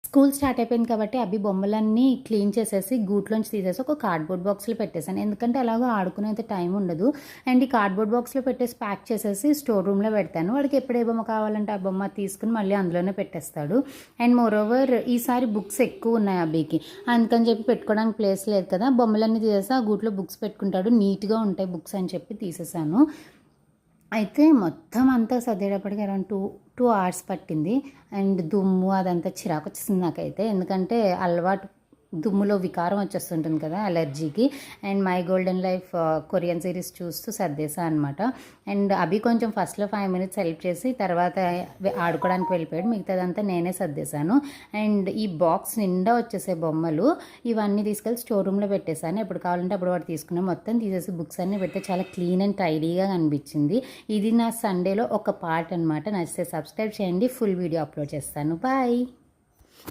School start అయిపోయింది కాబట్టి అవి బొమ్మలన్నీ క్లీన్ చేసేసి గూట్లోంచి తీసేసి ఒక కార్డ్బోర్డ్ బాక్స్లో పెట్టేశాను. ఎందుకంటే అలాగో ఆడుకునేంత టైం ఉండదు. అండ్ ఈ కార్డ్బోర్డ్ బాక్స్లో పెట్టేసి ప్యాక్ చేసేసి స్టోర్ రూమ్లో పెడతాను. వాడికి ఎప్పుడు ఏ బొమ్మ కావాలంటే ఆ బొమ్మ తీసుకుని మళ్ళీ అందులోనే పెట్టేస్తాడు. అండ్ మోరోవర్ ఈసారి బుక్స్ ఎక్కువ ఉన్నాయి అబ్బీకి, అందుకని చెప్పి పెట్టుకోవడానికి ప్లేస్ లేదు కదా, బొమ్మలన్నీ తీసేసి ఆ గూట్లో బుక్స్ పెట్టుకుంటాడు. నీట్గా ఉంటాయి బుక్స్ అని చెప్పి తీసేసాను. అయితే మొత్తం అంతా సర్దేటప్పటికి అరౌండ్ టూ అవర్స్ పట్టింది. అండ్ దుమ్ము అదంతా చిరాకు వచ్చేసింది నాకైతే, ఎందుకంటే అలవాటు దుమ్ములో వికారం వచ్చేస్తుంటుంది కదా అలర్జీకి. And my golden life Korean series చూస్తూ సర్దేశా అనమాట. అండ్ అవి కొంచెం ఫస్ట్లో 5 minutes హెల్ప్ చేసి తర్వాత ఆడుకోవడానికి వెళ్ళిపోయాడు. మిగతాదంతా నేనే సర్దేశాను. అండ్ ఈ బాక్స్ నిండా వచ్చేసే బొమ్మలు ఇవన్నీ తీసుకెళ్ళి స్టోర్ రూమ్లో పెట్టేశాను. ఎప్పుడు కావాలంటే అప్పుడు వాడు తీసుకున్నాం. మొత్తం తీసేసి బుక్స్ అన్నీ పెడితే చాలా క్లీన్ అండ్ టైడీగా కనిపించింది. ఇది నా సండేలో ఒక పార్ట్ అనమాట. నచ్చితే సబ్స్క్రైబ్ చేయండి, ఫుల్ వీడియో అప్లోడ్ చేస్తాను. బాయ్.